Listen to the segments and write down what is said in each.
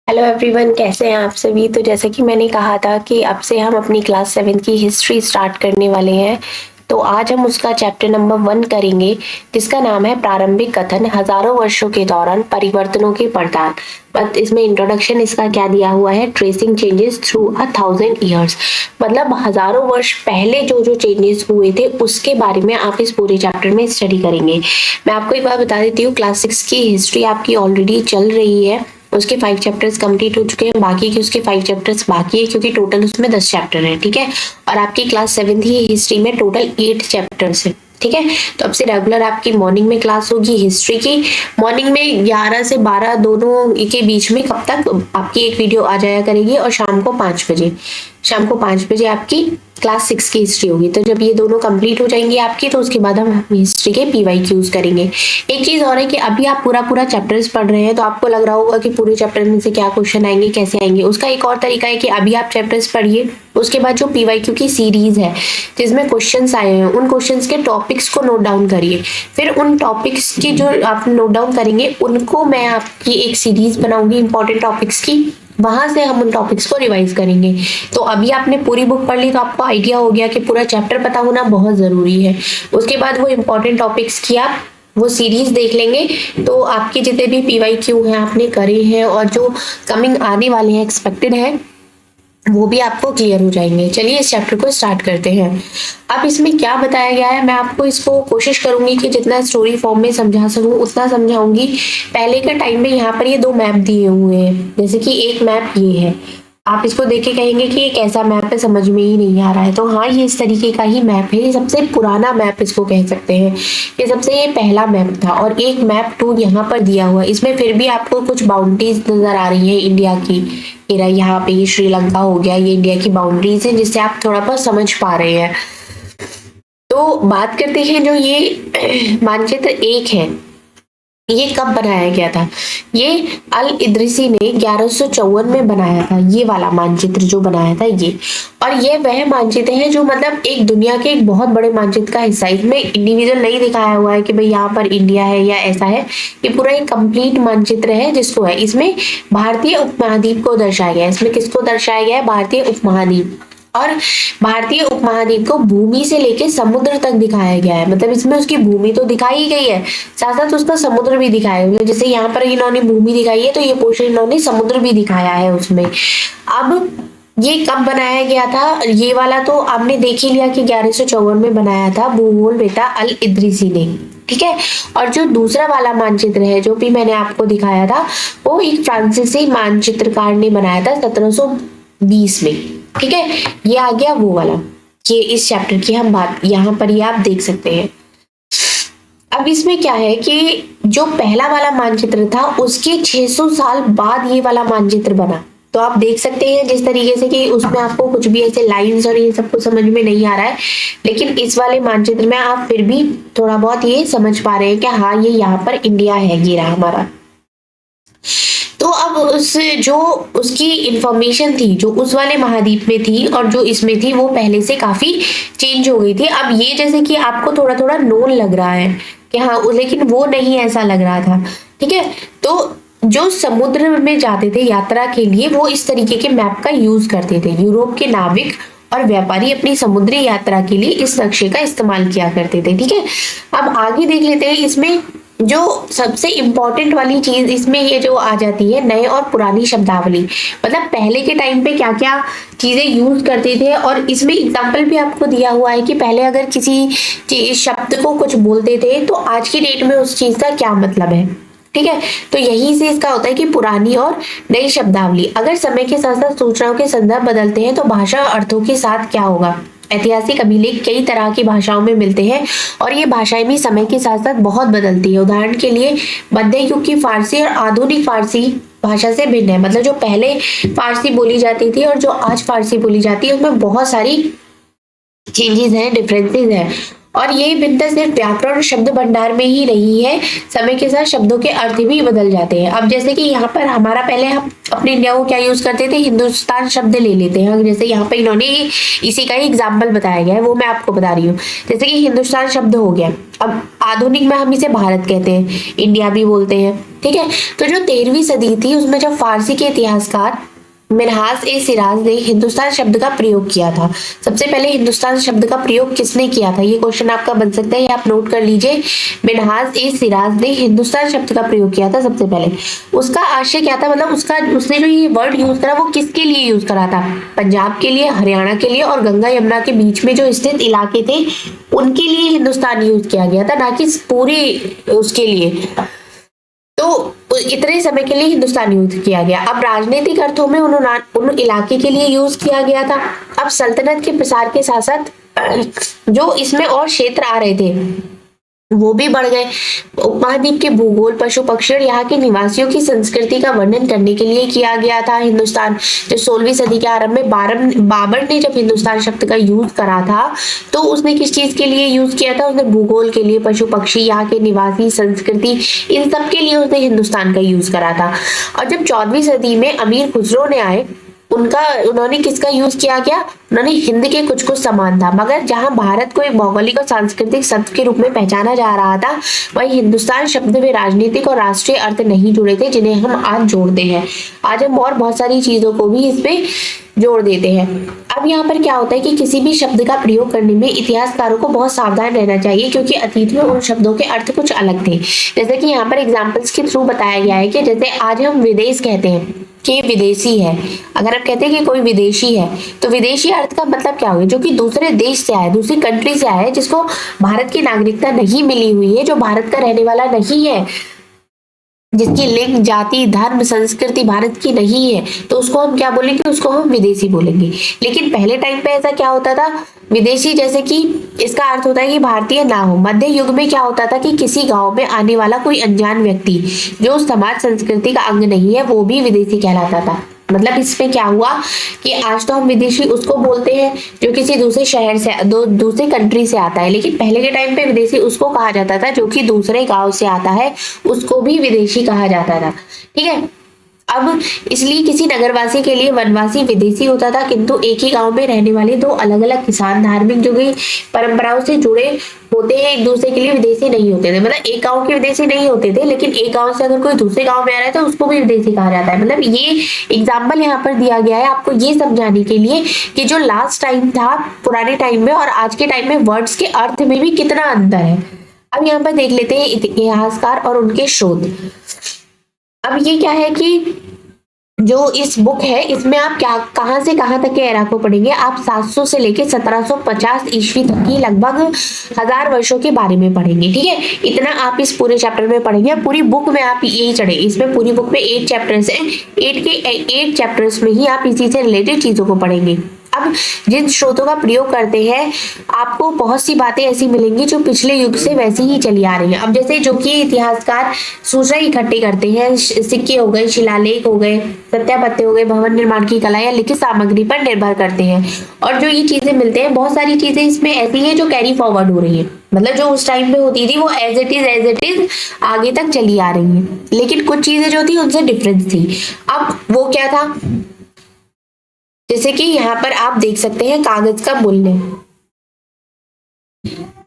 Hello everyone, कैसे हैं आप सभी। तो जैसे कि मैंने कहा था कि अब से हम अपनी क्लास 7 की हिस्ट्री स्टार्ट करने वाले हैं। तो आज हम उसका चैप्टर नंबर 1 करेंगे, जिसका नाम है प्रारंभिक कथन, हजारों वर्षों के दौरान परिवर्तनों की पड़ताल। बट इसमें इंट्रोडक्शन इसका क्या दिया हुआ है, ट्रेसिंग चेंजेस थ्रू 1000 ईयर्स। मतलब हजारों वर्ष पहले जो जो चेंजेस हुए थे उसके बारे में आप इस पूरे चैप्टर में स्टडी करेंगे। मैं आपको एक बात बता देती हूँ, क्लास 6 की हिस्ट्री आपकी ऑलरेडी चल रही है, उसके 5 चैप्टर्स कंप्लीट हो चुके हैं, बाकी के उसके 5 चैप्टर्स बाकी है, क्योंकि टोटल उसमें 10 चैप्टर है। ठीक है, और आपकी क्लास 7 की हिस्ट्री में टोटल 8 चैप्टर्स है। ठीक है, तो अब से रेगुलर आपकी मॉर्निंग में क्लास होगी हिस्ट्री की। मॉर्निंग में 11 से 12 दोनों के बीच में कब तक आपकी एक वीडियो आ जाया करेगी, और शाम को 5 बजे आपकी क्लास 6 की हिस्ट्री होगी। तो जब ये दोनों कंप्लीट हो जाएंगी आपकी, तो उसके बाद हम हिस्ट्री के PYQs करेंगे। एक चीज और है कि अभी आप पूरा चैप्टर्स पढ़ रहे हैं, तो आपको लग रहा होगा कि पूरे चैप्टर में से क्या क्वेश्चन आएंगे, कैसे आएंगे। उसका एक और तरीका है कि अभी आप चैप्टर्स पढ़िए, उसके बाद जो PYQ की सीरीज है जिसमें क्वेश्चंस आए हैं, उन क्वेश्चंस के टॉपिक्स को नोट डाउन करिए। फिर उन टॉपिक्स की जो आप नोट डाउन करेंगे, उनको मैं आपकी एक सीरीज बनाऊंगी इंपॉर्टेंट टॉपिक्स की, वहां से हम उन टॉपिक्स को रिवाइज करेंगे। तो अभी आपने पूरी बुक पढ़ ली, तो आपको आइडिया हो गया कि पूरा चैप्टर पता होना बहुत जरूरी है। उसके बाद वो इंपॉर्टेंट टॉपिक्स की आप वो सीरीज देख लेंगे, तो आपके जितने भी PYQ हैं आपने करे हैं, और जो कमिंग आने वाले हैं एक्सपेक्टेड है, वो भी आपको क्लियर हो जाएंगे। चलिए इस चैप्टर को स्टार्ट करते हैं। अब इसमें क्या बताया गया है, मैं आपको इसको कोशिश करूंगी कि जितना स्टोरी फॉर्म में समझा सकूं उतना समझाऊंगी। पहले के टाइम में यहाँ पर ये 2 मैप दिए हुए हैं, जैसे कि एक मैप ये है, आप इसको देख के कहेंगे कि ये कैसा मैप है, समझ में ही नहीं आ रहा है। तो हाँ, ये इस तरीके का ही मैप है, ये सबसे पुराना मैप इसको कह सकते हैं। ये पहला मैप था, और एक मैप 2 यहाँ पर दिया हुआ है। इसमें फिर भी आपको कुछ बाउंड्रीज नजर आ रही है इंडिया की। यहाँ पे ये श्रीलंका हो गया, ये इंडिया की बाउंड्रीज है, जिससे आप थोड़ा बहुत समझ पा रहे हैं। तो बात करते हैं, जो ये मानचित्र 1 है, ये कब बनाया गया था। ये अल इदरीसी ने 1154 में बनाया था, ये वाला मानचित्र जो बनाया था ये। और ये वह मानचित्र है जो मतलब एक दुनिया के एक बहुत बड़े मानचित्र का हिस्सा है। इसमें इंडिविजुअल नहीं दिखाया हुआ है कि भाई यहाँ पर इंडिया है या ऐसा है, ये पूरा एक कंप्लीट मानचित्र है जिसको है। इसमें भारतीय उपमहाद्वीप को दर्शाया गया है। इसमें किसको दर्शाया गया है, भारतीय उपमहाद्वीप। और भारतीय उपमहाद्वीप को भूमि से लेकर समुद्र तक दिखाया गया है। मतलब इसमें उसकी भूमि तो दिखाई गई है, साथ साथ उसका समुद्र भी दिखाया गया है। जैसे यहाँ पर इन्होंने भूमि दिखाई है, तो ये पोर्शन इन्होंने समुद्र भी दिखाया है उसमें। अब ये कब बनाया गया था, ये वाला तो आपने देख ही लिया कि 1154 में बनाया था भूगोलवेत्ता अल इदरीसी ने। ठीक है, और जो दूसरा वाला मानचित्र है जो भी मैंने आपको दिखाया था, वो एक फ्रांसीसी मानचित्रकार ने बनाया था 1720 में। ठीक है, ये आ गया वो वाला। ये इस चैप्टर की हम बात यहाँ पर ये आप देख सकते हैं। अब इसमें क्या है कि जो पहला वाला मानचित्र था, उसके 600 साल बाद ये वाला मानचित्र बना। तो आप देख सकते हैं जिस तरीके से कि उसमें आपको कुछ भी ऐसे लाइंस और ये सब कुछ समझ में नहीं आ रहा है, लेकिन इस वाले मानचित्र में आप फिर भी थोड़ा बहुत ये समझ पा रहे हैं कि हाँ, ये यहाँ पर इंडिया है, ये रहा हमारा। तो अब जो उसकी इंफॉर्मेशन थी, जो उस वाले महाद्वीप में थी और जो इसमें थी, वो पहले से काफी चेंज हो गई थी। अब ये जैसे कि आपको थोड़ा थोड़ा नोन लग रहा है कि हाँ, लेकिन वो नहीं ऐसा लग रहा था। ठीक है, तो जो समुद्र में जाते थे यात्रा के लिए, वो इस तरीके के मैप का यूज करते थे। यूरोप के नाविक और व्यापारी अपनी समुद्री यात्रा के लिए इस नक्शे का इस्तेमाल किया करते थे। ठीक है, अब आगे देख लेते हैं। इसमें जो सबसे इंपॉर्टेंट वाली चीज इसमें ये जो आ जाती है, नए और पुरानी शब्दावली। मतलब पहले के टाइम पे क्या क्या चीजें यूज करते थे, और इसमें एग्जाम्पल भी आपको दिया हुआ है कि पहले अगर किसी शब्द को कुछ बोलते थे, तो आज की डेट में उस चीज का क्या मतलब है। ठीक है, तो यही से इसका होता है कि पुरानी और नई शब्दावली। अगर समय के साथ साथ सूचनाओं के संदर्भ बदलते हैं, तो भाषा अर्थों के साथ क्या होगा। ऐतिहासिक अभिलेख कई तरह की भाषाओं में मिलते हैं, और ये भाषाएं भी समय के साथ साथ बहुत बदलती है। उदाहरण के लिए मध्य युग की फारसी और आधुनिक फारसी भाषा से भिन्न है। मतलब जो पहले फारसी बोली जाती थी और जो आज फारसी बोली जाती है, उसमें बहुत सारी चेंजेस हैं, डिफरेंसेस हैं। और ये भिन्नता सिर्फ व्याकरण और शब्द भंडार में ही नहीं है, समय के साथ शब्दों के अर्थ भी बदल जाते हैं। अब जैसे कि यहाँ पर हमारा पहले हम अपने इंडिया को क्या यूज करते थे, हिंदुस्तान शब्द ले लेते हैं। जैसे यहाँ पे इन्होंने इसी का ही एग्जाम्पल बताया गया है, वो मैं आपको बता रही हूँ। जैसे कि हिंदुस्तान शब्द हो गया, अब आधुनिक में हम इसे भारत कहते हैं, इंडिया भी बोलते हैं, ठीक है। तो जो 13वीं सदी थी उसमें जब फारसी के इतिहासकार मिन्हाज ए सिराज ने हिंदुस्तान शब्द का प्रयोग किया था। सबसे पहले हिंदुस्तान शब्द का प्रयोग किसने किया था, ये क्वेश्चन आपका बन सकता है, ये आप नोट कर लीजिए। मिन्हाज ए सिराज ने हिंदुस्तान शब्द का प्रयोग किया था सबसे पहले। उसका आशय क्या था, मतलब उसने जो ये वर्ड यूज करा वो किसके लिए यूज करा था, पंजाब के लिए, हरियाणा के लिए और गंगा यमुना के बीच में जो स्थित इलाके थे उनके लिए हिंदुस्तान यूज किया गया था, ना कि पूरी उसके लिए। तो इतने समय के लिए हिंदुस्तान यूज किया गया। अब राजनीतिक अर्थों में उन इलाके के लिए यूज किया गया था। अब सल्तनत के प्रसार के साथ साथ जो इसमें और क्षेत्र आ रहे थे वो भी बढ़ गए। उपमहाद्वीप के भूगोल, पशु पक्षी और यहाँ के निवासियों की संस्कृति का वर्णन करने के लिए किया गया था हिंदुस्तान। जो 16वीं सदी के आरंभ में बाबर ने जब हिंदुस्तान शब्द का यूज करा था तो उसने किस चीज के लिए यूज किया था, उसने भूगोल के लिए, पशु पक्षी, यहाँ के निवासी, संस्कृति, इन सब के लिए उसने हिंदुस्तान का यूज करा था। और जब 14वीं सदी में अमीर खुसरो ने आए उन्होंने किसका यूज किया गया, उन्होंने हिंद के कुछ समान था, मगर जहां भारत को एक भौगोलिक और सांस्कृतिक शब्द के रूप में पहचाना जा रहा था, वहीं हिंदुस्तान शब्द में राजनीतिक और राष्ट्रीय अर्थ नहीं जुड़े थे जिन्हें हम आज जोड़ते हैं। आज हम और बहुत सारी चीजों को भी इसमें जोड़ देते हैं। अब यहाँ पर क्या होता है कि किसी भी शब्द का प्रयोग करने में इतिहासकारों को बहुत सावधान रहना चाहिए, क्योंकि अतीत में उन शब्दों के अर्थ कुछ अलग थे। जैसे कि यहाँ पर एग्जाम्पल्स के थ्रू बताया गया है कि जैसे आज हम विदेश कहते हैं कि विदेशी है। अगर आप कहते हैं कि कोई विदेशी है तो विदेशी अर्थ का मतलब क्या होगा, जो कि दूसरे देश से आया, दूसरी कंट्री से आया है, जिसको भारत की नागरिकता नहीं मिली हुई है, जो भारत का रहने वाला नहीं है, जिसकी लिंग, जाति, धर्म, संस्कृति भारत की नहीं है, तो उसको हम क्या बोलेंगे, उसको हम विदेशी बोलेंगे। लेकिन पहले टाइम पे ऐसा क्या होता था, विदेशी जैसे कि इसका अर्थ होता है कि भारतीय ना हो। मध्य युग में क्या होता था कि किसी गांव में आने वाला कोई अनजान व्यक्ति जो समाज संस्कृति का अंग नहीं है वो भी विदेशी कहलाता था। मतलब इसमें क्या हुआ कि आज तो हम विदेशी उसको बोलते हैं जो किसी दूसरे शहर से, दूसरे कंट्री से आता है, लेकिन पहले के टाइम पे विदेशी उसको कहा जाता था जो कि दूसरे गांव से आता है, उसको भी विदेशी कहा जाता था। ठीक है। अब इसलिए किसी नगरवासी के लिए वनवासी विदेशी होता था, किंतु एक ही गांव में रहने वाले दो अलग अलग किसान धार्मिक जो कि परंपराओं से जुड़े होते हैं एक दूसरे के लिए विदेशी नहीं होते थे। मतलब एक गांव के विदेशी नहीं होते थे, लेकिन एक गांव से अगर कोई दूसरे गांव में आ रहा है तो उसको भी विदेशी कहा जाता है। मतलब ये एग्जाम्पल यहाँ पर दिया गया है आपको ये समझाने के लिए कि जो लास्ट टाइम था पुराने टाइम में और आज के टाइम में वर्ड्स के अर्थ में भी कितना अंतर है। अब यहाँ पर देख लेते हैं इतिहासकार और उनके शोध। अब ये क्या है कि जो इस बुक है इसमें आप क्या कहां से कहां तक के एरा को पढ़ेंगे, आप 700 से लेके 1750 ईस्वी तक की लगभग 1000 वर्षों के बारे में पढ़ेंगे। ठीक है, इतना आप इस पूरे चैप्टर में पढ़ेंगे। पूरी बुक में आप यही चढ़े, इसमें पूरी बुक में 8 चैप्टर्स है, 8 चैप्टर्स में ही आप इसी से रिलेटेड चीजों को पढ़ेंगे। अब जिन स्रोतों का प्रयोग करते हैं आपको बहुत सी बातें ऐसी मिलेंगी जो पिछले युग से वैसी ही चली आ रही हैं। अब जैसे जो कि इतिहासकार सूचना इकट्ठी करते हैं, सिक्के हो गए, शिलालेख हो गए, सत्यापत्य हो गए, भवन निर्माण की कला या लिखित सामग्री पर निर्भर करते हैं। और जो ये चीजें मिलते हैं बहुत सारी चीजें इसमें ऐसी हैं जो कैरी फॉरवर्ड हो रही है, मतलब जो उस टाइम पे होती थी वो एज इट इज आगे तक चली आ रही है, लेकिन कुछ चीजें जो थी उनसे डिफरेंस थी। अब वो क्या था, जैसे कि यहाँ पर आप देख सकते हैं कागज का मूल्य।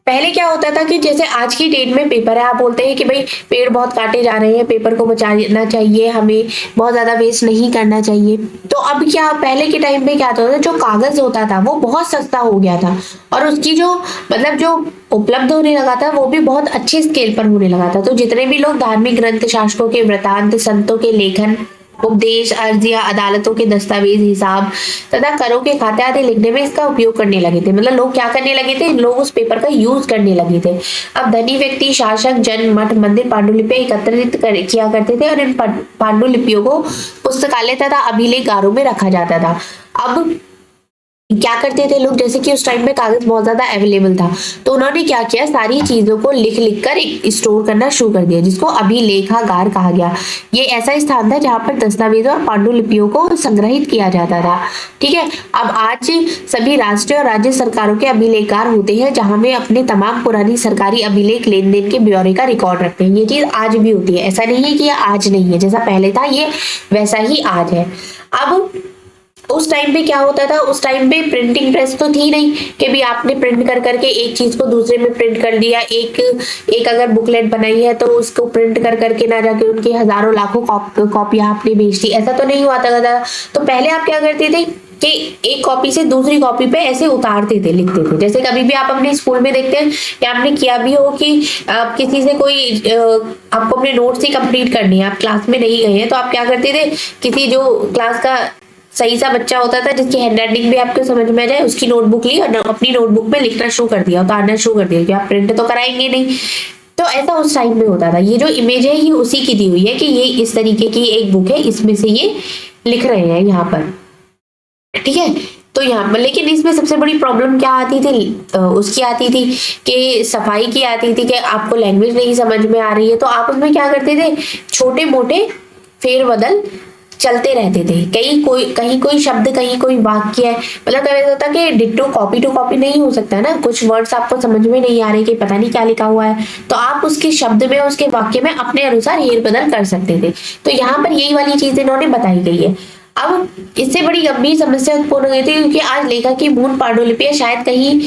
पहले क्या होता था कि जैसे आज की डेट में पेपर है, आप बोलते हैं कि भाई पेड़ बहुत काटे जा रहे हैं, पेपर को बचाना चाहिए, हमें बहुत ज्यादा वेस्ट नहीं करना चाहिए। तो अब क्या, पहले के टाइम पे क्या होता था, जो कागज होता था वो बहुत सस्ता हो गया था और उसकी जो मतलब जो उपलब्ध होने लगा था वो भी बहुत अच्छे स्केल पर होने लगा था। तो जितने भी लोग धार्मिक ग्रंथ, शासकों के वृतांत, संतों के लेखन, उपदेश, अर्जियां, अदालतों के दस्तावेज, हिसाब तथा करों के खाते आदि लिखने में इसका उपयोग करने लगे थे। मतलब लोग क्या करने लगे थे, लोग उस पेपर का यूज करने लगे थे। अब धनी व्यक्ति, शासक, जन, मठ, मंदिर पांडुलिपियां एकत्रित किया करते थे और इन पांडुलिपियों को पुस्तकालय तथा अभिलेखागारों में रखा जाता था। अब क्या करते थे लोग, जैसे कि उस टाइम में कागज बहुत ज्यादा अवेलेबल था, तो उन्होंने क्या किया, सारी चीजों को लिख लिख कर स्टोर करना शुरू कर दिया, जिसको अभिलेखागार कहा गया। ये ऐसा स्थान था जहां पर दस्तावेजों और पांडुलिपियों को संग्रहित किया जाता था। ठीक है, अब आज सभी राष्ट्रीय और राज्य सरकारों के अभिलेखगार होते हैं, जहां में अपने तमाम पुरानी सरकारी अभिलेख लेन देन के ब्यौरे का रिकॉर्ड रखते हैं। ये चीज आज भी होती है, ऐसा नहीं है कि ये आज नहीं है, जैसा पहले था ये वैसा ही आज है। अब उस टाइम पे क्या होता था, उस टाइम पे प्रिंटिंग प्रेस तो थी नहीं कि भी आपने प्रिंट कर करके एक चीज को दूसरे में प्रिंट कर दिया। एक अगर बुकलेट बनाई है तो उसको प्रिंट कर करके ना जाके उनकी हजारों लाखों कॉपियां आपने बेच दी, ऐसा तो नहीं हुआ था। तो पहले आप क्या करते थे कि एक कॉपी से दूसरी कॉपी पे ऐसे उतारते थे, लिखते थे। जैसे कभी भी आप अपने स्कूल में देखते हैं या आपने किया भी हो कि आप किसी से कोई आपको अपने नोट्स ही कंप्लीट करनी है, आप क्लास में नहीं गए हैं, तो आप क्या करते थे, किसी जो क्लास का सही सा बच्चा होता था जिसकी हैंडराइटिंग भी आपको समझ में आ जाए, उसकी नोटबुक ली और अपनी नोटबुक में लिखना शुरू कर दिया, उतारना शुरू कर दिया कि आप प्रिंट तो कराएंगे नहीं। तो ऐसा उस टाइम में होता था। ये जो इमेज है ये उसी की दी हुई है कि ये इस तरीके की एक बुक है, इसमें से ये लिख रहे हैं यहाँ पर। ठीक है, तो यहाँ पर लेकिन इसमें सबसे बड़ी प्रॉब्लम क्या आती थी, उसकी आती थी कि सफाई की आती थी कि आपको लैंग्वेज नहीं समझ में आ रही है, तो आप उसमें क्या करते थे, छोटे मोटे फेरबदल चलते रहते थे। कहीं कोई शब्द, कहीं कोई वाक्य है, मतलब कभी होता कि डिट्टो कॉपी टू कॉपी नहीं हो सकता है ना, कुछ वर्ड्स आपको समझ में नहीं आ रहे कि पता नहीं क्या लिखा हुआ है, तो आप उसके शब्द में, उसके वाक्य में अपने अनुसार हेर बदल कर सकते थे। तो यहाँ पर यही वाली चीज इन्होंने बताई गई है। अब इससे बड़ी गंभीर समस्या उत्पन्न हो गई थी, क्योंकि आज लेखक की मूल पांडुलिपियां शायद कहीं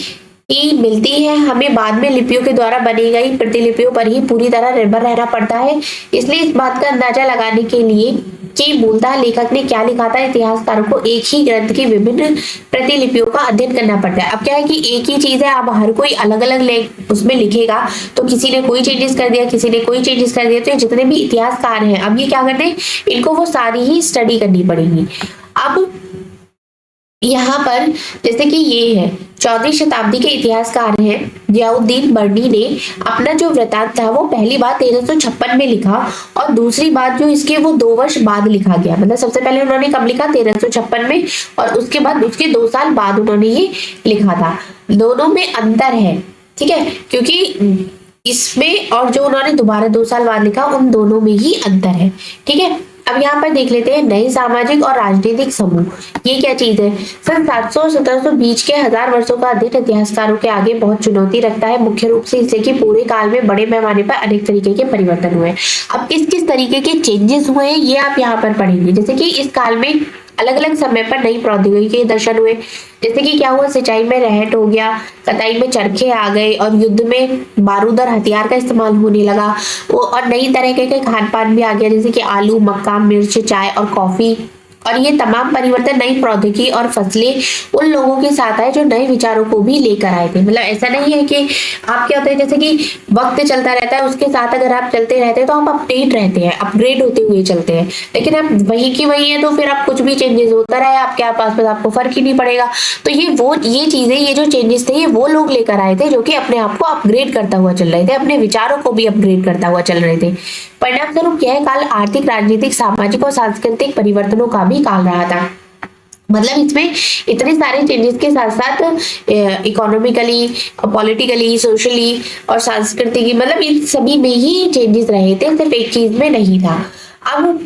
ही मिलती है, हमें बाद में लिपियों के द्वारा बनी गई प्रतिलिपियों पर ही पूरी तरह निर्भर रहना पड़ता है। इसलिए इस बात का अंदाजा लगाने के लिए कि मूलतः लेखक ने क्या लिखा था, इतिहासकारों को एक ही ग्रंथ की विभिन्न प्रतिलिपियों का अध्ययन करना पड़ता है। अब क्या है कि एक ही चीज है, अब हर कोई अलग अलग उसमें लिखेगा, तो किसी ने कोई चेंजेस कर दिया, किसी ने कोई चेंजेस कर दिया, तो जितने भी इतिहासकार हैं अब ये क्या करते हैं, इनको वो सारी ही स्टडी करनी पड़ेगी। अब यहाँ पर जैसे कि ये है 14वीं शताब्दी के इतिहासकार हैं जियाउद्दीन बर्नी ने अपना जो वृत्तांत था वो पहली बार 1356 में लिखा, और दूसरी बार जो इसके वो 2 वर्ष बाद लिखा गया। मतलब सबसे पहले उन्होंने कब लिखा, 1356 में, और उसके बाद उसके 2 साल बाद उन्होंने ये लिखा था। दोनों में अंतर है, ठीक है, क्योंकि इसमें और जो उन्होंने दोबारा 2 साल बाद लिखा उन दोनों में ही अंतर है। ठीक है, अब यहाँ पर देख लेते हैं नए सामाजिक और राजनीतिक समूह, ये क्या चीज है। सन 700-1700 बीच के 1000 वर्षों का अध्ययन इतिहासकारों के आगे बहुत चुनौती रखता है, मुख्य रूप से इसलिए कि पूरे काल में बड़े पैमाने पर अनेक तरीके के परिवर्तन हुए। अब किस किस तरीके के चेंजेस हुए हैं ये आप यहाँ पर पढ़ेंगे। जैसे कि इस काल में अलग अलग समय पर नई प्रौद्योगिकी के दर्शन हुए, जैसे कि क्या हुआ, सिंचाई में रहट हो गया, कताई में चरखे आ गए, और युद्ध में बारूद और हथियार का इस्तेमाल होने लगा, वो और नई तरह के खान पान भी आ गया, जैसे कि आलू, मक्का, मिर्च, चाय और कॉफी। और ये तमाम परिवर्तन नई प्रौद्योगिकी और फसलें उन लोगों के साथ आए जो नए विचारों को भी लेकर आए थे। मतलब ऐसा नहीं है कि आप क्या होता है, जैसे कि वक्त चलता रहता है उसके साथ अगर आप चलते रहते हैं तो आप अपडेट रहते हैं, अपग्रेड होते हुए चलते हैं, लेकिन आप वही की वही है तो फिर आप कुछ भी चेंजेस होता रहे आपके पास आपको फर्क ही नहीं पड़ेगा। तो ये चीजें, ये जो चेंजेस थे ये वो लोग लेकर आए थे जो कि अपने आप को अपग्रेड करता हुआ चल रहे थे, अपने विचारों को भी अपग्रेड करता हुआ चल रहे थे। परिणाम स्वरूप यह काल आर्थिक, राजनीतिक, सामाजिक और सांस्कृतिक परिवर्तनों का भी काल रहा था। मतलब इसमें इतने सारे चेंजेस के साथ साथ इकोनॉमिकली, पॉलिटिकली, सोशली और सांस्कृतिक, मतलब इन सभी में ही चेंजेस रहे थे, सिर्फ एक चीज में नहीं था। अब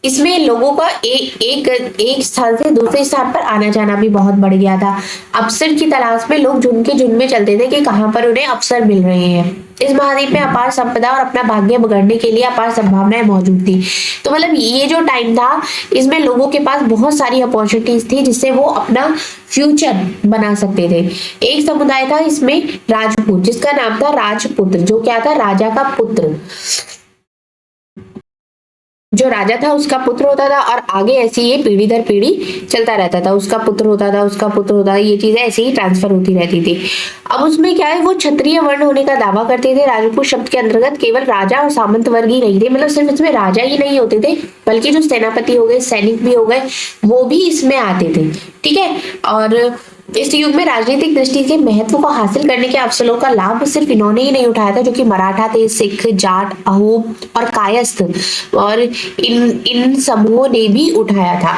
इसमें लोगों का एक स्थान से दूसरे स्थान पर आना जाना भी बहुत बढ़ गया था। अवसर की तलाश में लोग झुंड के झुंड में चलते थे कि कहां पर उन्हें अवसर मिल रहे हैं। इस महाद्वीप में अपार संपदा और अपना भाग्य बगड़ने के लिए अपार संभावनाएं मौजूद थी। तो मतलब ये जो टाइम था इसमें लोगों के पास बहुत सारी अपॉर्चुनिटीज थी जिससे वो अपना फ्यूचर बना सकते थे। एक समुदाय था इसमें राजपूत, जिसका नाम था राजपुत्र, जो क्या था, राजा का पुत्र, जो राजा था उसका पुत्र होता था, और आगे ऐसे ये पीढ़ी दर पीढ़ी चलता रहता था, उसका पुत्र होता था, उसका पुत्र होता था, ये चीजें ऐसे ही ट्रांसफर होती रहती थी। अब उसमें क्या है, वो क्षत्रिय वर्ण होने का दावा करते थे। राजपूत शब्द के अंतर्गत केवल राजा और सामंत वर्ग ही नहीं थे, मतलब सिर्फ इसमें राजा ही नहीं होते थे बल्कि जो सेनापति हो गए, सैनिक भी हो गए, वो भी इसमें आते थे। ठीक है, और इस युग में राजनीतिक दृष्टि से महत्व को हासिल करने के अवसरों का लाभ सिर्फ इन्होंने ही नहीं उठाया था, जो कि मराठा थे, सिख, जाट, अहोम और कायस्थ, और इन समूहों ने भी उठाया था।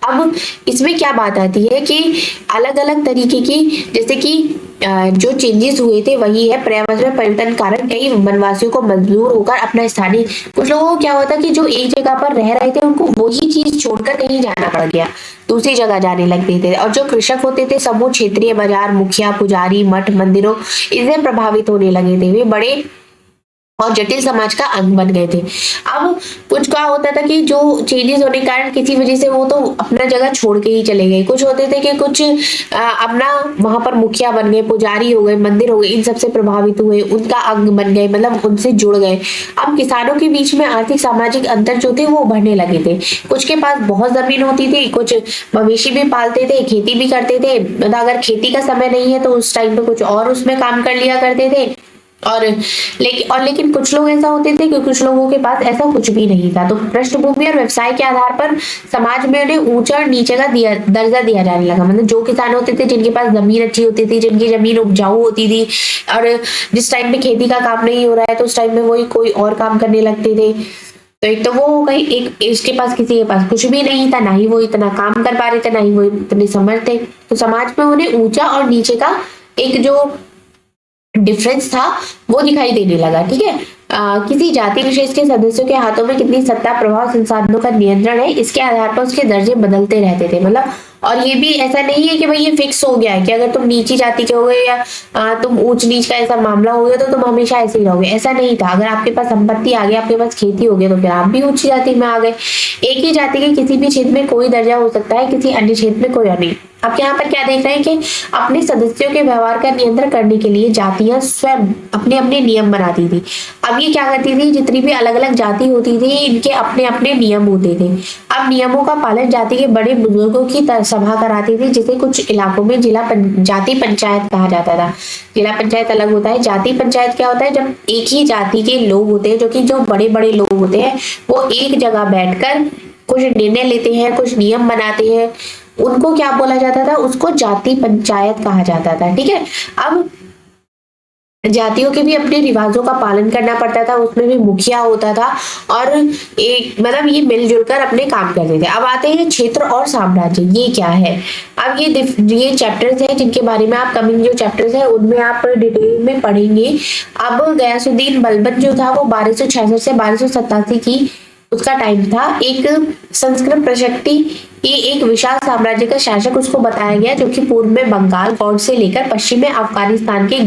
अब इसमें क्या बात आती है कि अलग अलग तरीके की, जैसे कि जो चेंजेस हुए थे वही है, पर्यावरण में परिवर्तन कारण कई वनवासियों को मजबूर होकर अपना स्थानीय, कुछ लोगों को क्या होता कि जो एक जगह पर रह रहे थे उनको वही चीज छोड़कर कहीं जाना पड़ गया, दूसरी जगह जाने लगते थे। और जो कृषक होते थे समूह क्षेत्रीय बाजार, मुखिया, पुजारी, मठ, मंदिरों, इससे प्रभावित होने लगे थे। वे बड़े और जटिल समाज का अंग बन गए थे। अब कुछ क्या होता था कि जो चेंजेस होने के कारण किसी वजह से वो तो अपना जगह छोड़ के ही चले गए, कुछ होते थे कि कुछ अपना वहां पर मुखिया बन गए, पुजारी हो गए, मंदिर हो गए, इन सबसे प्रभावित हुए, उनका अंग बन गए, मतलब उनसे जुड़ गए। अब किसानों के बीच में आर्थिक सामाजिक अंतर जो थे वो बढ़ने लगे थे। कुछ के पास बहुत जमीन होती थी, कुछ मवेशी भी पालते थे, खेती भी करते थे, मतलब अगर खेती का समय नहीं है तो उस टाइम पे कुछ और उसमें काम कर लिया करते थे। लेकिन कुछ लोग ऐसा होते थे कि कुछ लोगों के पास ऐसा कुछ भी नहीं था। तो पृष्ठभूमि और व्यवसाय के आधार पर समाज में उन्हें ऊंचा और नीचे का दर्जा दिया जाने लगा। मतलब जो किसान होते थे जिनके पास जमीन अच्छी होती थी, जिनकी जमीन उपजाऊ होती थी, और जिस टाइम पे खेती का काम नहीं हो रहा है तो उस टाइम में वही कोई और काम करने लगते थे। तो एक तो वो हो गई, एक इसके पास, किसी के पास कुछ भी नहीं था, ना ही वो इतना काम कर पा रहे थे, ना ही वो इतने समझ थे। तो समाज में उन्हें ऊंचा और नीचे का एक जो डिफरेंस था वो दिखाई देने लगा। ठीक है, किसी जाति विशेष के सदस्यों के हाथों में कितनी सत्ता, प्रभाव, संसाधनों का नियंत्रण है, इसके आधार पर उसके दर्जे बदलते रहते थे। मतलब और ये भी ऐसा नहीं है कि भाई ये फिक्स हो गया है कि अगर तुम नीची जाति के हो गए या तुम ऊंच नीच का ऐसा मामला हो गया तो तुम हमेशा ऐसे ही रहोगे, ऐसा नहीं था। अगर आपके पास संपत्ति आ गई, आपके पास खेती हो गई तो फिर आप भी ऊंची जाति में आ गए। एक ही जाति के किसी भी क्षेत्र में कोई दर्जा हो सकता है, किसी अन्य क्षेत्र में कोई और नहीं। आप यहाँ पर क्या देख रहे हैं कि अपने सदस्यों के व्यवहार का नियंत्रण करने के लिए जातियां स्वयं अपने अपने नियम बनाती थी। अब ये क्या करती थी, जितनी भी अलग अलग जाति होती थी इनके अपने अपने नियम होते थे। अब नियमों का पालन जाति के बड़े बुजुर्गों की सभा कराती थी, जिसे कुछ इलाकों में जाति पंचायत कहा जाता था। जिला पंचायत अलग होता है, जाति पंचायत क्या होता है, जब एक ही जाति के लोग होते हैं, जो बड़े बड़े लोग होते हैं, वो एक जगह बैठकर कुछ निर्णय लेते हैं, कुछ नियम बनाते हैं, उनको क्या बोला जाता था, उसको जाति पंचायत कहा जाता था। ठीक है, अब जातियों के भी अपने रिवाजों का पालन करना पड़ता था, उसमें भी मुखिया होता था और एक मतलब ये मिलजुल कर अपने काम करते थे। अब आते हैं क्षेत्र और साम्राज्य, ये क्या है। अब ये चैप्टर्स हैं जिनके बारे में आप कमिंग जो चैप्टर्स हैं उनमें आप डिटेल में पढ़ेंगे। अब गयासुद्दीन बलबन जो था वो 1266 से 1287 की उसका टाइम था। एक संस्कृत प्रशक्ति की एक विशाल साम्राज्य का शासक उसको बताया गया, जो कि पूर्व में बंगाल गौड़ से लेकर पश्चिम में अफगानिस्तान के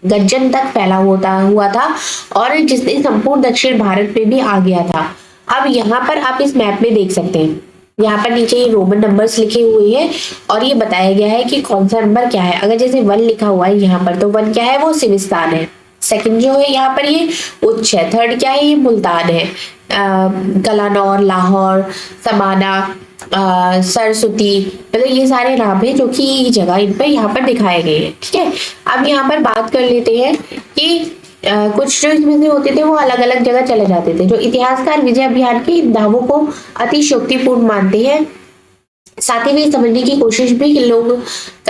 गज्जन तक फैला हुआ था और जिसने संपूर्ण दक्षिण भारत में भी आ गया था। अब यहाँ पर आप इस मैप में देख सकते हैं, यहाँ पर नीचे ये रोमन नंबर्स लिखे हुए हैं और ये बताया गया है कि कौन सा नंबर क्या है। अगर जैसे 1 लिखा हुआ है यहाँ पर, तो 1 क्या है, वो सिविस्तान है। सेकंड जो है यहाँ पर ये उच्च है। थर्ड क्या है, ये मुल्तान है। कलानौर, लाहौर, समाना, सरस्वती, मतलब ये सारे नाम है जो कि ये जगह इन पर यहाँ पर दिखाए गए हैं। ठीक है, अब यहाँ पर बात कर लेते हैं कि कुछ जो इसमें से होते थे वो अलग अलग जगह चले जाते थे। जो इतिहासकार विजय अभियान के दावों को अतिशयोक्तिपूर्ण मानते हैं, साथ ही में समझने की कोशिश भी लोग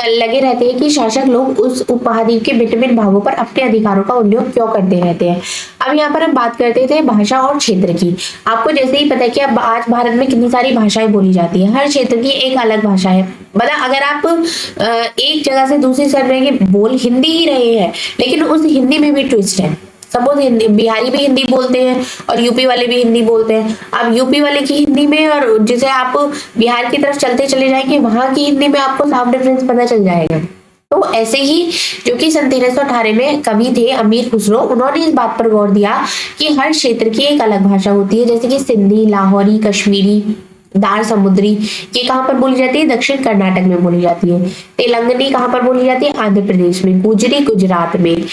लगे रहते हैं कि शासक लोग उस उपमहाद्वीप के भिन्न भिन्न भागों पर अपने अधिकारों का उल्लेख क्यों करते रहते हैं। अब यहाँ पर हम बात करते थे भाषा और क्षेत्र की। आपको जैसे ही पता है कि अब आज भारत में कितनी सारी भाषाएं बोली जाती है, हर क्षेत्र की एक अलग भाषा है। मतलब अगर आप एक जगह से दूसरी शहर में बोल हिंदी ही रहे हैं, लेकिन उस हिंदी में भी ट्विस्ट है। सपोज हिंदी, बिहारी भी हिंदी बोलते हैं और यूपी वाले भी हिंदी बोलते हैं। अब यूपी वाले की हिंदी में और जैसे आप बिहार की तरफ चलते चले जाएंगे वहां की हिंदी में आपको साफ डिफरेंस पता चल जाएगा। तो ऐसे ही जो कि सन 1318 में कवि थे अमीर खुसरो, उन्होंने इस बात पर गौर दिया कि हर क्षेत्र की एक अलग भाषा होती है, जैसे कि सिंधी, लाहौरी, कश्मीरी, दार समुद्री, ये कहाँ पर बोली जाती है, दक्षिण कर्नाटक में बोली जाती है। तेलंगनी कहाँ पर बोली जाती है, आंध्र प्रदेश में। गुजरी गुजरात में,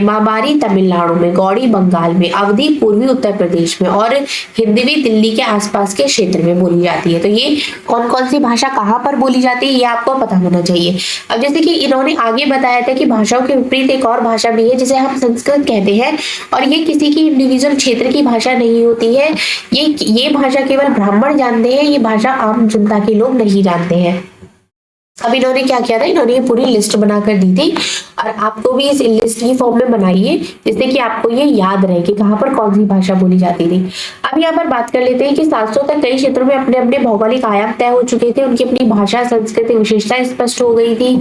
माबारी तमिलनाडु में, गौड़ी बंगाल में, अवधी पूर्वी उत्तर प्रदेश में और हिंदवी दिल्ली के आसपास के क्षेत्र में बोली जाती है। तो ये कौन कौन सी भाषा कहाँ पर बोली जाती है ये आपको पता होना चाहिए। अब जैसे कि इन्होंने आगे बताया था कि भाषाओं के विपरीत एक और भाषा भी है जिसे हम संस्कृत कहते हैं, और ये किसी की इंडिविजुअल क्षेत्र की भाषा नहीं होती है। ये भाषा केवल ब्राह्मण जानते हैं, ये भाषा आम जनता के लोग नहीं जानते हैं। अब इन्होंने क्या किया था, इन्होंने ये पूरी लिस्ट बनाकर दी थी और आपको भी इस लिस्ट की फॉर्म में बनाइए जिससे कि आपको ये याद रहे कि कहाँ पर कौन सी भाषा बोली जाती थी। अब यहाँ पर बात कर लेते हैं कि 700 तक कई क्षेत्रों में अपने अपने भौगोलिक आयाम तय हो चुके थे, उनकी अपनी भाषा संस्कृति विशेषता स्पष्ट हो गई थी।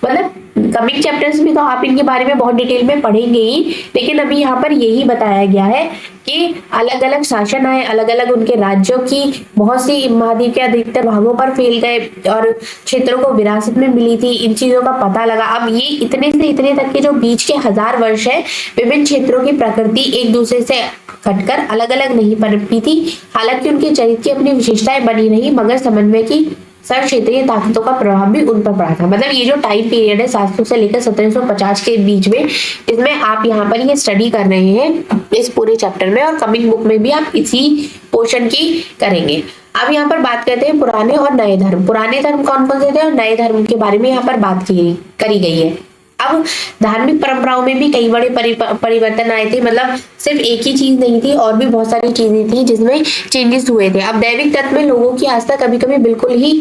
मतलब कमिंग चैप्टर्स में तो आप इनके बारे में बहुत डिटेल में पढ़ेंगे ही, लेकिन अभी यहाँ पर यही बताया गया है कि अलग अलग शासन आए, अलग अलग उनके राज्यों की बहुत सी महाद्वीप के अधिकतर भागों पर फैल गए और क्षेत्रों को विरासत में मिली थी, इन चीजों का पता लगा। अब ये इतने से इतने तक के जो बीच के 1000 वर्ष है, विभिन्न क्षेत्रों की प्रकृति एक दूसरे से हटकर अलग अलग नहीं पनपी थी। हालांकि उनके चरित्र की अपनी विशेषताएं बनी रही, मगर समन्वय की सर्व क्षेत्रीय ताकतों का प्रभाव भी उन पर पड़ा था। मतलब ये जो टाइम पीरियड है 700 से लेकर 1750 के बीच में, इसमें आप यहाँ पर ये स्टडी कर रहे हैं इस पूरे चैप्टर में, और कमिंग बुक में भी आप इसी पोर्शन की करेंगे। अब यहाँ पर बात करते हैं पुराने और नए धर्म। पुराने धर्म कौन कौन से थे और नए धर्म के बारे में यहाँ पर बात करी गई है। अब धार्मिक परंपराओं में भी कई बड़े परिवर्तन आए थे, मतलब सिर्फ एक ही चीज नहीं थी, और भी बहुत सारी चीजें थी जिसमें चेंजेस हुए थे। अब दैविक तत्व में लोगों की आस्था कभी कभी बिल्कुल ही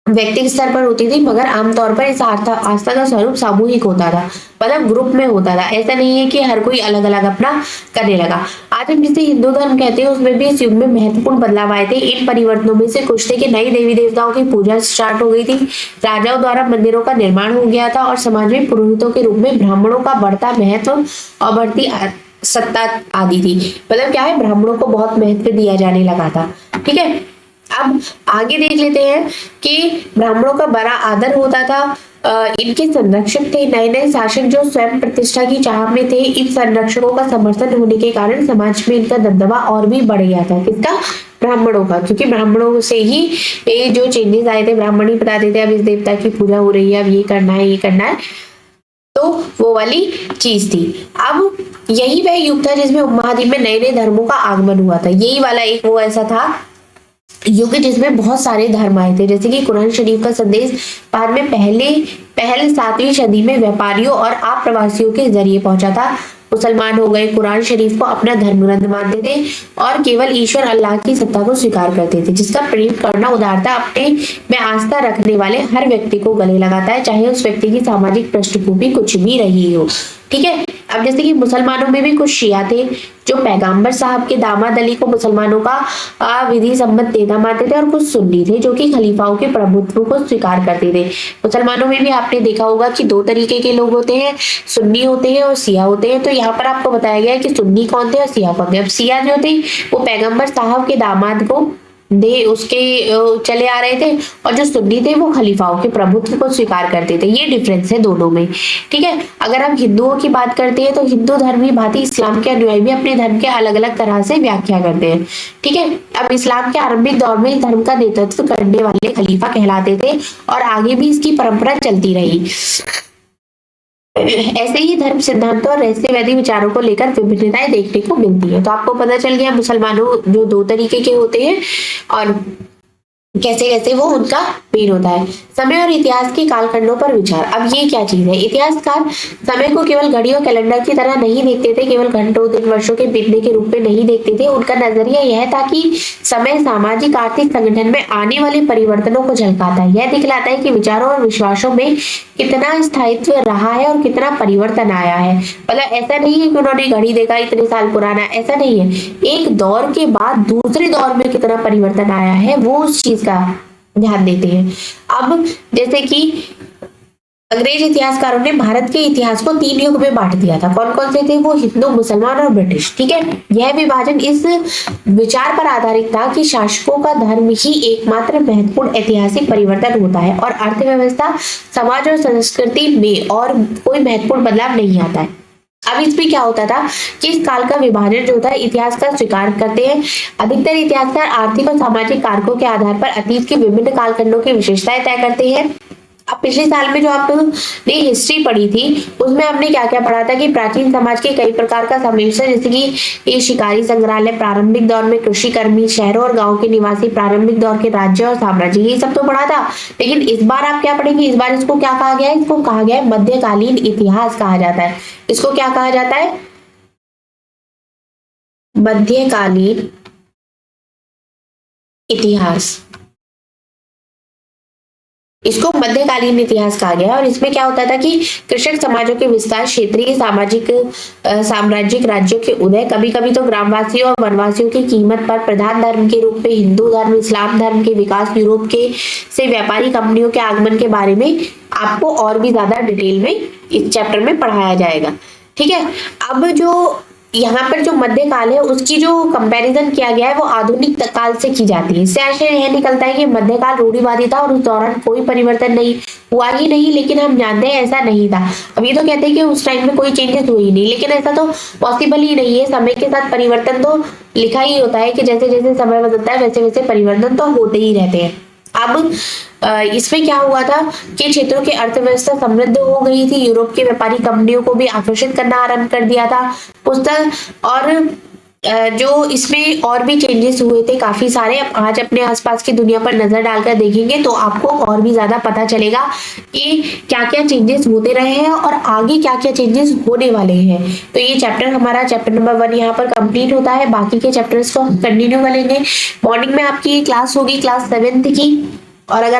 व्यक्तिगत स्तर पर होती थी, मगर आमतौर पर इस आस्था का स्वरूप सामूहिक होता था, मतलब ग्रुप में होता था। ऐसा नहीं है कि हर कोई अलग अलग अपना करने लगा। आज हम जिसे हिंदू धर्म कहते हैं उसमें भी इस युग में महत्वपूर्ण बदलाव आए थे। इन परिवर्तनों में से कुछ थे कि नई देवी देवताओं की पूजा स्टार्ट हो गई थी, राजाओं द्वारा मंदिरों का निर्माण हो गया था, और समाज में पुरोहितों के रूप में ब्राह्मणों का बढ़ता महत्व और बढ़ती सत्ता आदि थी। मतलब क्या है, ब्राह्मणों को बहुत महत्व दिया जाने लगा था। ठीक है, अब आगे देख लेते हैं कि ब्राह्मणों का बड़ा आदर होता था, इनके संरक्षक थे नए नए शासक जो स्वयं प्रतिष्ठा की चाह में थे। इन संरक्षकों का समर्थन होने के कारण समाज में इनका दबदबा और भी बढ़ गया था। किसका? ब्राह्मणों का, क्योंकि ब्राह्मणों से ही ये जो चेंजेस आए थे, ब्राह्मण ही बताते थे अब इस देवता की पूजा हो रही है, अब ये करना है ये करना है, तो वो वाली चीज थी। अब यही वह युग था जिसमें उपमहाद्वीप में नए नए धर्मों का आगमन हुआ था। यही वाला एक वो ऐसा था युग जिसमें बहुत सारे धर्म आए थे, जैसे कि कुरान शरीफ का संदेश बाद में पहले 7वीं सदी में व्यापारियों और आप्रवासियों के जरिए पहुंचा था। मुसलमान हो गए, कुरान शरीफ को अपना धर्म ग्रंथ मानते थे और केवल ईश्वर अल्लाह की सत्ता को स्वीकार करते थे, जिसका प्रेम करना उदारता अपने में आस्था रखने वाले हर व्यक्ति को गले लगाता है, चाहे उस व्यक्ति की सामाजिक पृष्ठभूमि कुछ भी रही हो। ठीक है, अब जैसे कि मुसलमानों में भी कुछ शिया थे जो पैगंबर साहब के दामाद अली को मुसलमानों का विधि सम्मत नेता मानते थे, और कुछ सुन्नी थे जो कि खलीफाओं के प्रभुत्व को स्वीकार करते थे। मुसलमानों में भी आपने देखा होगा कि दो तरीके के लोग होते हैं, सुन्नी होते हैं और सिया होते हैं। तो यहाँ पर आपको बताया गया है कि सुन्नी कौन थे और सिया कौन थे। अब सिया जो थे वो पैगंबर साहब के दामाद को दे उसके चले आ रहे थे, और जो सुन्नी थे वो खलीफाओं के प्रभुत्व को स्वीकार करते थे। ये डिफरेंस है दोनों में। ठीक है, अगर हम हिंदुओं की बात करते हैं तो हिंदू धर्म की भांति इस्लाम के अनुयायी भी अपने धर्म के अलग अलग तरह से व्याख्या करते हैं। ठीक है, अब इस्लाम के आरंभिक दौर में इस धर्म का नेतृत्व करने वाले खलीफा कहलाते थे और आगे भी इसकी परंपरा चलती रही। ऐसे ही धर्म सिद्धांतों और रहस्यवादी विचारों को लेकर विभिन्नताएं देखने को मिलती है। तो आपको पता चल गया मुसलमानों जो दो तरीके के होते हैं और कैसे कैसे वो उनका मेन होता है। समय और इतिहास के कालखंडों पर विचार। अब ये क्या चीज है, इतिहासकार समय को केवल घड़ी और कैलेंडर की तरह नहीं देखते थे, केवल घंटों दिन वर्षों के बीतने के रूप में नहीं देखते थे। उनका नजरिया यह था कि समय सामाजिक आर्थिक संगठन में आने वाले परिवर्तनों को झलकाता है। यह दिखलाता है कि विचारों और विश्वासों में कितना स्थायित्व रहा है और कितना परिवर्तन आया है। मतलब ऐसा नहीं है कि उन्होंने घड़ी देखा इतने साल पुराना, ऐसा नहीं है। एक दौर के बाद दूसरे दौर में कितना परिवर्तन आया है वो उस चीज का ध्यान देते हैं। अब जैसे कि अंग्रेज इतिहासकारों ने भारत के इतिहास को 3 युग में बांट दिया था। कौन कौन से थे वो? हिंदू, मुसलमान और ब्रिटिश। ठीक है, यह विभाजन इस विचार पर आधारित था कि शासकों का धर्म ही एकमात्र महत्वपूर्ण ऐतिहासिक परिवर्तन होता है और अर्थव्यवस्था, समाज और संस्कृति में और कोई महत्वपूर्ण बदलाव नहीं आता है। अब इसमें क्या होता था कि इस काल का विभाजन जो होता है इतिहास का स्वीकार करते हैं। अधिकतर इतिहासकार आर्थिक और सामाजिक कारकों के आधार पर अतीत के विभिन्न कालखंडों की विशेषताएं तय करते हैं। अब पिछले साल में जो आपने हिस्ट्री पढ़ी थी उसमें हमने क्या क्या पढ़ा था कि प्राचीन समाज के कई प्रकार का सम्मिश्रण, जैसे कि ये शिकारी संग्रहालय, प्रारंभिक दौर में कृषि कर्मी, शहरों और गांव के निवासी, प्रारंभिक दौर के राज्य और साम्राज्य, ये सब तो पढ़ा था। लेकिन इस बार आप क्या पढ़ेंगे, इस बार इसको क्या कहा गया है? इसको कहा गया है मध्यकालीन इतिहास कहा जाता है। इसको क्या कहा जाता है? मध्यकालीन इतिहास। इसको मध्यकालीन इतिहास कहा गया है। और इसमें क्या होता था कि कृषक समाजों के विस्तार, क्षेत्रीय सामाजिक साम्राज्यिक राज्यों के उदय, कभी कभी तो ग्रामवासियों और वनवासियों की कीमत पर प्रधान धर्म के रूप में हिंदू धर्म, इस्लाम धर्म के विकास, यूरोप के से व्यापारी कंपनियों के आगमन के बारे में आपको और भी ज्यादा डिटेल में इस चैप्टर में पढ़ाया जाएगा। ठीक है, अब जो यहाँ पर जो मध्यकाल है उसकी जो कंपैरिजन किया गया है वो आधुनिक काल से की जाती है। इससे आशय यह निकलता है कि मध्यकाल रूढ़िवादी था और उस दौरान कोई परिवर्तन नहीं हुआ ही नहीं, लेकिन हम जानते हैं ऐसा नहीं था। अब ये तो कहते हैं कि उस टाइम में कोई चेंजेस हुई नहीं, लेकिन ऐसा तो पॉसिबल ही नहीं है। समय के साथ परिवर्तन तो लिखा ही होता है कि जैसे जैसे समय बदलता है वैसे वैसे परिवर्तन तो होते ही रहते हैं। अब इसमें क्या हुआ था कि क्षेत्रों की अर्थव्यवस्था समृद्ध हो गई थी, यूरोप के व्यापारी कंपनियों को भी आकर्षित करना आरंभ कर दिया था पुस्तक। और जो इसमें और भी चेंजेस हुए थे काफी सारे। अब आज अपने आसपास की दुनिया पर नजर डालकर देखेंगे तो आपको और भी ज्यादा पता चलेगा कि क्या क्या चेंजेस होते रहे हैं और आगे क्या क्या चेंजेस होने वाले हैं। तो ये चैप्टर हमारा चैप्टर नंबर 1 यहाँ पर कंप्लीट होता है। बाकी के चैप्टर्स को हम कंटिन्यू करेंगे। मॉर्निंग में आपकी क्लास होगी क्लास 7th की। और अगर